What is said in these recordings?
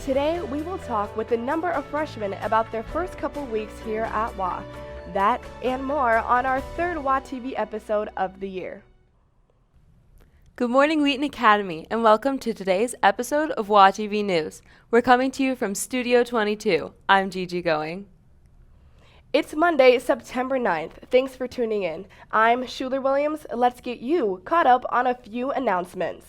Today, we will talk with a number of freshmen about their first couple weeks here at WA. That and more on our third WA TV episode of the year. Good morning, Wheaton Academy, and welcome to today's episode of WA TV News. We're coming to you from Studio 22. I'm Gigi Going. It's Monday, September 9th. Thanks for tuning in. I'm Schuler Williams. Let's get you caught up on a few announcements.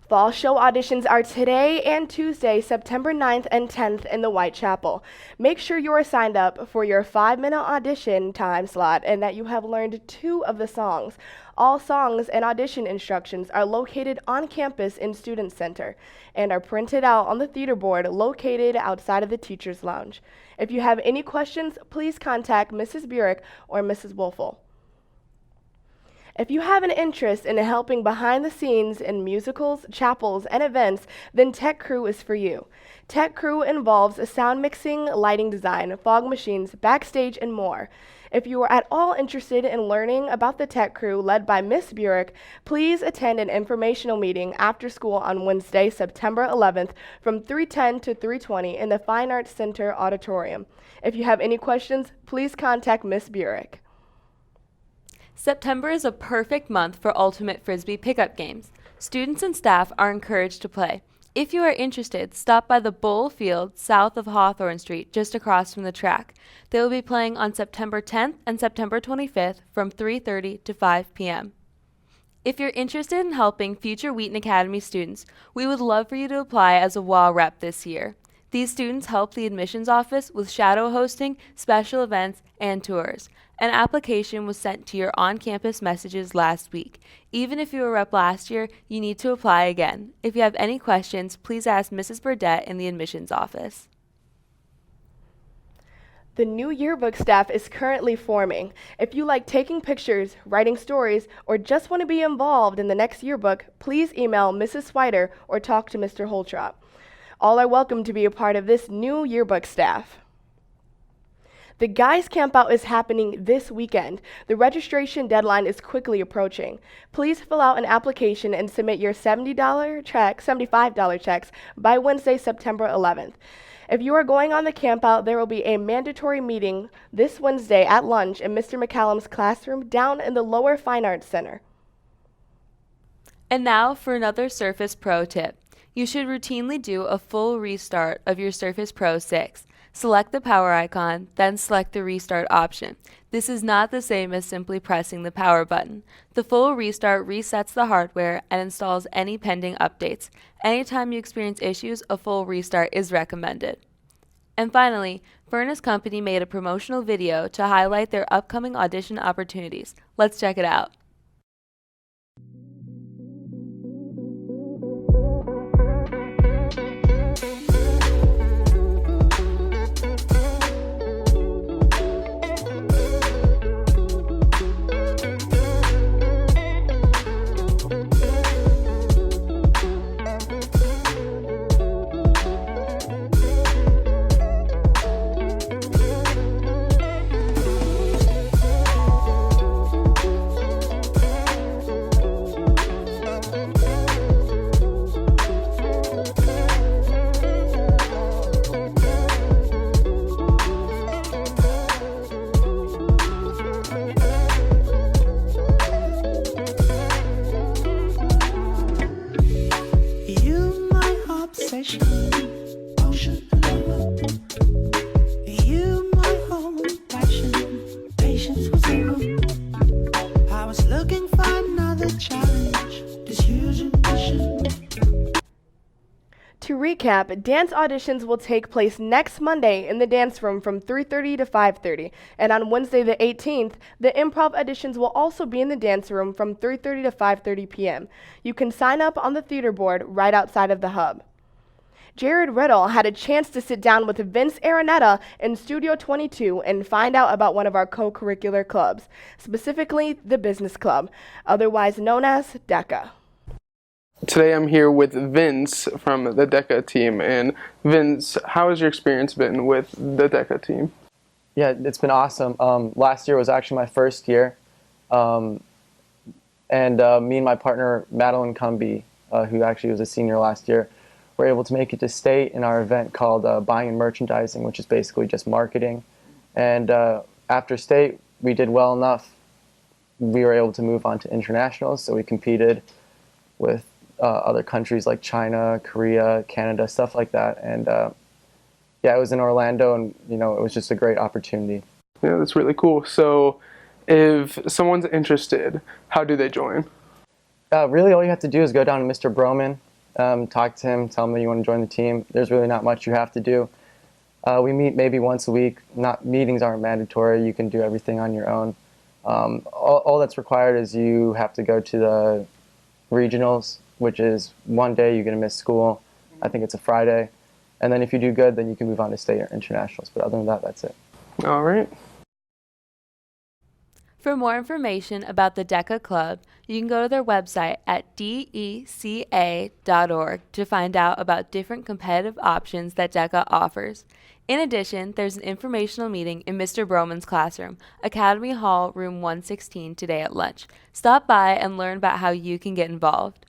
Fall show auditions are today and Tuesday, September 9th and 10th in the Whitechapel. Make sure you are signed up for your 5-minute audition time slot and that you have learned 2 of the songs. All songs and audition instructions are located on campus in Student Center and are printed out on the theater board located outside of the Teacher's Lounge. If you have any questions, please contact Mrs. Burek or Mrs. Wolfel. If you have an interest in helping behind the scenes in musicals, chapels, and events, then Tech Crew is for you. Tech Crew involves sound mixing, lighting design, fog machines, backstage, and more. If you are at all interested in learning about the Tech Crew led by Miss Burek, please attend an informational meeting after school on Wednesday, September 11th from 3:10 to 3:20 in the Fine Arts Center auditorium. If you have any questions, please contact Miss Burek. September is a perfect month for Ultimate Frisbee pickup games. Students and staff are encouraged to play. If you are interested, stop by the Bowl Field south of Hawthorne Street, just across from the track. They will be playing on September 10th and September 25th from 3:30 to 5 p.m. If you're interested in helping future Wheaton Academy students, we would love for you to apply as a WA rep this year. These students help the admissions office with shadow hosting, special events, and tours. An application was sent to your on-campus messages last week. Even if you were a rep last year, you need to apply again. If you have any questions, please ask Mrs. Burdett in the admissions office. The new yearbook staff is currently forming. If you like taking pictures, writing stories, or just want to be involved in the next yearbook, please email Mrs. Swider or talk to Mr. Holtrop. All are welcome to be a part of this new yearbook staff. The Guys Campout is happening this weekend. The registration deadline is quickly approaching. Please fill out an application and submit your $75 checks by Wednesday, September 11th. If you are going on the campout, there will be a mandatory meeting this Wednesday at lunch in Mr. McCallum's classroom down in the Lower Fine Arts Center. And now for another Surface Pro tip. You should routinely do a full restart of your Surface Pro 6. Select the power icon, then select the restart option. This is not the same as simply pressing the power button. The full restart resets the hardware and installs any pending updates. Anytime you experience issues, a full restart is recommended. And finally, Furnace Company made a promotional video to highlight their upcoming audition opportunities. Let's check it out. To recap, dance auditions will take place next Monday in the dance room from 3:30 to 5:30, and on Wednesday the 18th, the improv auditions will also be in the dance room from 3:30 to 5:30 p.m. You can sign up on the theater board right outside of the hub. Jared Riddle had a chance to sit down with Vince Araneta in Studio 22 and find out about one of our co-curricular clubs, specifically the Business Club, otherwise known as DECA. Today I'm here with Vince from the DECA team. And Vince, how has your experience been with the DECA team? Yeah, it's been awesome. Last year was actually my first year. Me and my partner, Madeline Cumby, who actually was a senior last year, were able to make it to state in our event called Buying and Merchandising, which is basically just marketing. And after state, we did well enough. We were able to move on to internationals, so we competed with other countries like China, Korea, Canada, stuff like that. And yeah, it was in Orlando, and it was just a great opportunity. Yeah, that's really cool. So if someone's interested, how do they join? Really, all you have to do is go down to Mr. Broman, talk to him, tell him that you want to join the team. There's really not much you have to do. We meet maybe once a week. Meetings aren't mandatory. You can do everything on your own. All that's required is you have to go to the regionals, which is one day you're going to miss school. I think it's a Friday. And then if you do good, then you can move on to state or internationals. But other than that, that's it. All right. For more information about the DECA Club, you can go to their website at deca.org to find out about different competitive options that DECA offers. In addition, there's an informational meeting in Mr. Broman's classroom, Academy Hall, room 116, today at lunch. Stop by and learn about how you can get involved.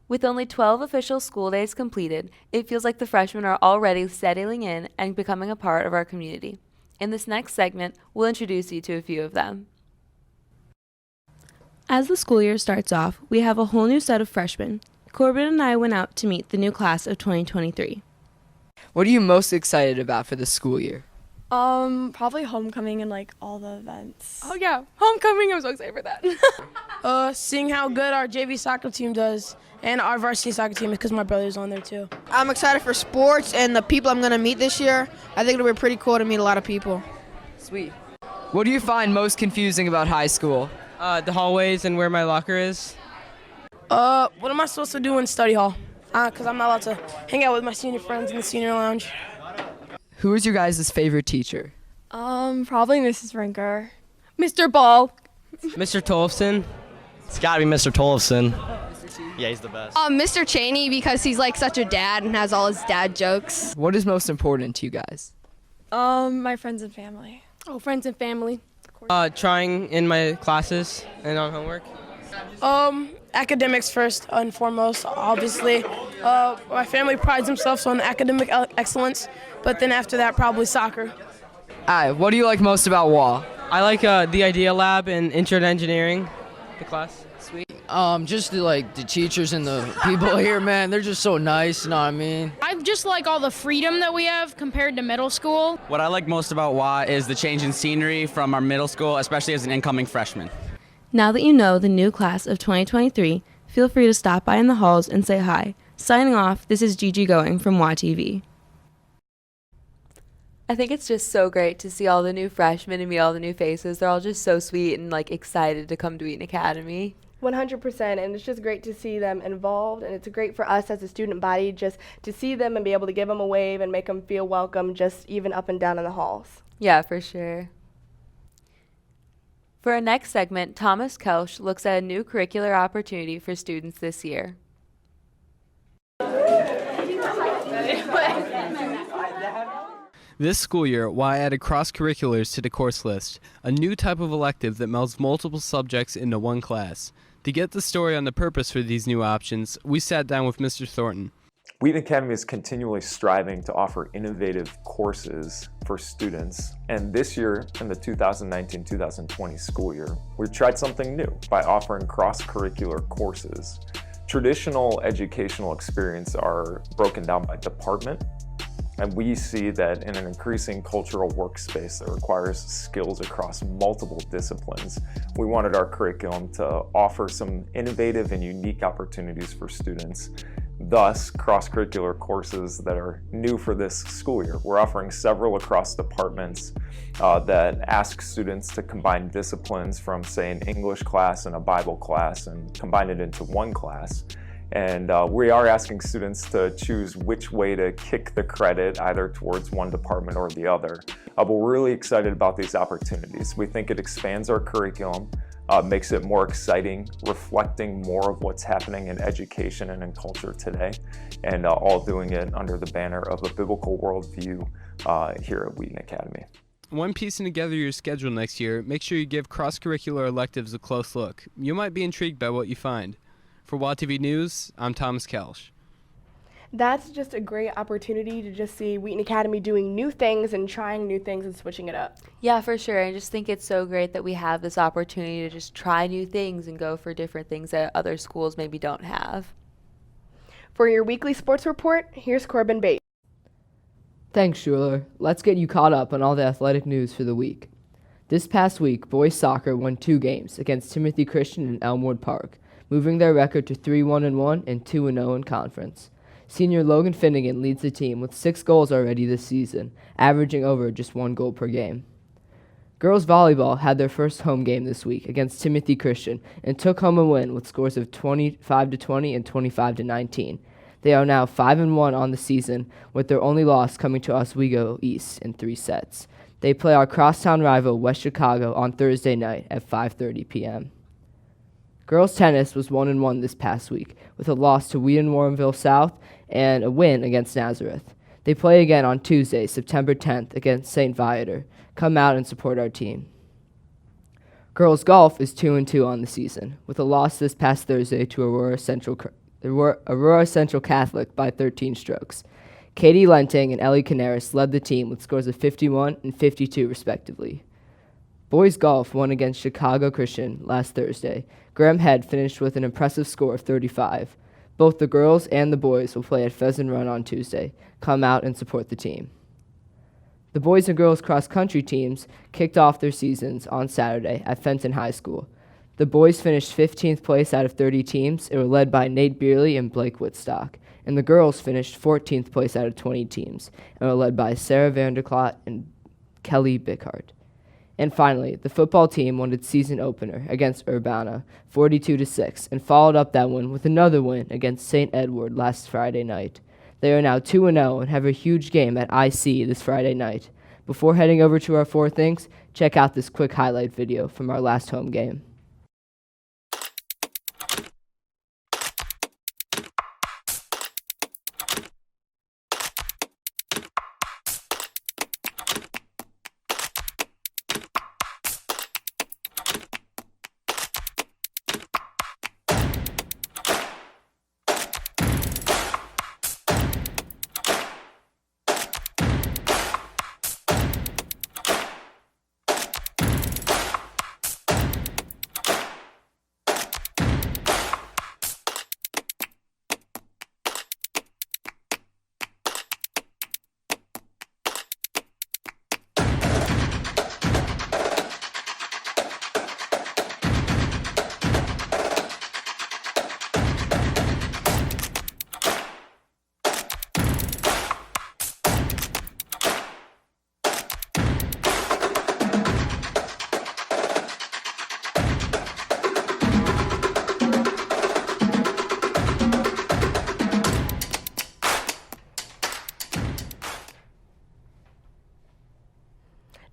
With only 12 official school days completed, it feels like the freshmen are already settling in and becoming a part of our community. In this next segment, we'll introduce you to a few of them. As the school year starts off, we have a whole new set of freshmen. Corbin and I went out to meet the new class of 2023. What are you most excited about for this school year? Probably homecoming and like all the events. Oh yeah, homecoming, I'm so excited for that. Seeing how good our JV soccer team does and our varsity soccer team because my brother's on there too. I'm excited for sports and the people I'm going to meet this year. I think it'll be pretty cool to meet a lot of people. Sweet. What do you find most confusing about high school? The hallways and where my locker is. What am I supposed to do in study hall? Because I'm not allowed to hang out with my senior friends in the senior lounge. Who is your guys' favorite teacher? Probably Mrs. Rinker. Mr. Ball. Mr. Tolfson. It's gotta be Mr. Tolfson. Yeah, he's the best. Mr. Cheney, because he's like such a dad and has all his dad jokes. What is most important to you guys? My friends and family. Oh, friends and family. Trying in my classes and on homework. Academics first and foremost, obviously. My family prides themselves on academic excellence, but then after that, probably soccer. What do you like most about WA? I like the Idea Lab and Intro to Engineering, the class. Sweet. Just the teachers and the people here, man, they're just so nice, you know what I mean? I just like all the freedom that we have compared to middle school. What I like most about WA is the change in scenery from our middle school, especially as an incoming freshman. Now that you know the new class of 2023, feel free to stop by in the halls and say hi. Signing off, this is Gigi Going from WA TV. I think it's just so great to see all the new freshmen and meet all the new faces. They're all just so sweet and excited to come to Wheaton Academy. 100%, and it's just great to see them involved, and it's great for us as a student body just to see them and be able to give them a wave and make them feel welcome just even up and down in the halls. Yeah, for sure. For our next segment, Thomas Kelsch looks at a new curricular opportunity for students this year. This school year, Y added cross-curriculars to the course list, a new type of elective that melds multiple subjects into one class. To get the story on the purpose for these new options, we sat down with Mr. Thornton. Wheaton Academy is continually striving to offer innovative courses for students. And this year, in the 2019-2020 school year, we tried something new by offering cross-curricular courses. Traditional educational experience are broken down by department, and we see that in an increasing cultural workspace that requires skills across multiple disciplines, we wanted our curriculum to offer some innovative and unique opportunities for students. Thus, cross-curricular courses that are new for this school year. We're offering several across departments that ask students to combine disciplines from, say, an English class and a Bible class and combine it into one class. And we are asking students to choose which way to kick the credit, either towards one department or the other. But we're really excited about these opportunities. We think it expands our curriculum, makes it more exciting, reflecting more of what's happening in education and in culture today, and all doing it under the banner of a biblical worldview here at Wheaton Academy. When piecing together your schedule next year, make sure you give cross-curricular electives a close look. You might be intrigued by what you find. For WATV News, I'm Thomas Kelsch. That's just a great opportunity to just see Wheaton Academy doing new things and trying new things and switching it up. Yeah, for sure. I just think it's so great that we have this opportunity to just try new things and go for different things that other schools maybe don't have. For your weekly sports report, here's Corbin Bates. Thanks, Schuler. Let's get you caught up on all the athletic news for the week. This past week, boys soccer won 2 games against Timothy Christian in Elmwood Park, moving their record to 3-1-1 and 2-0 in conference. Senior Logan Finnegan leads the team with 6 goals already this season, averaging over just 1 goal per game. Girls volleyball had their first home game this week against Timothy Christian and took home a win with scores of 25-20 and 25-19. They are now 5-1 on the season, with their only loss coming to Oswego East in 3 sets. They play our crosstown rival West Chicago on Thursday night at 5:30 p.m. Girls tennis was 1-1 this past week, with a loss to Wheaton Warrenville South and a win against Nazareth. They play again on Tuesday, September 10th, against St. Viator. Come out and support our team. Girls golf is 2-2 on the season, with a loss this past Thursday to Aurora Central Catholic by 13 strokes. Katie Lenting and Ellie Canaris led the team with scores of 51 and 52 respectively. Boys golf won against Chicago Christian last Thursday. Graham Head finished with an impressive score of 35. Both the girls and the boys will play at Pheasant Run on Tuesday. Come out and support the team. The boys and girls cross-country teams kicked off their seasons on Saturday at Fenton High School. The boys finished 15th place out of 30 teams and were led by Nate Beerley and Blake Woodstock. And the girls finished 14th place out of 20 teams and were led by Sarah Vanderklot and Kelly Bickhardt. And finally, the football team won its season opener against Urbana, 42-6, and followed up that win with another win against St. Edward last Friday night. They are now 2-0 and have a huge game at IC this Friday night. Before heading over to our 4 things, check out this quick highlight video from our last home game.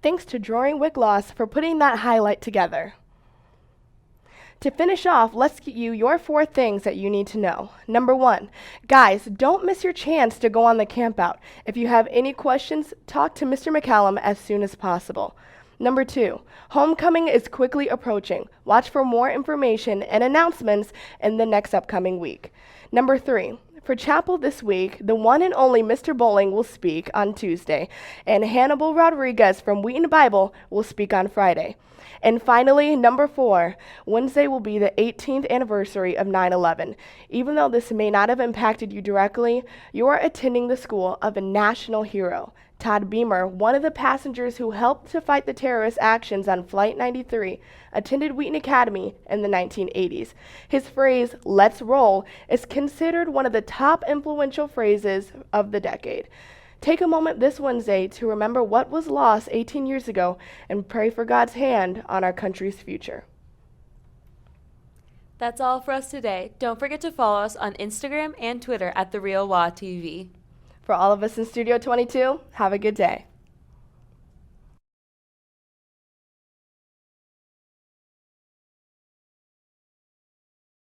Thanks to Drawing Wickloss for putting that highlight together. To finish off, let's get you your 4 things that you need to know. Number 1, guys, don't miss your chance to go on the campout. If you have any questions, talk to Mr. McCallum as soon as possible. Number 2, homecoming is quickly approaching. Watch for more information and announcements in the next upcoming week. Number 3, for chapel this week, the one and only Mr. Bowling will speak on Tuesday, and Hannibal Rodriguez from Wheaton Bible will speak on Friday. And finally, number 4, Wednesday will be the 18th anniversary of 9/11. Even though this may not have impacted you directly, you are attending the school of a national hero. Todd Beamer, one of the passengers who helped to fight the terrorist actions on Flight 93, attended Wheaton Academy in the 1980s. His phrase, "Let's roll," is considered one of the top influential phrases of the decade. Take a moment this Wednesday to remember what was lost 18 years ago and pray for God's hand on our country's future. That's all for us today. Don't forget to follow us on Instagram and Twitter at TheRealWaTV. For all of us in Studio 22, have a good day.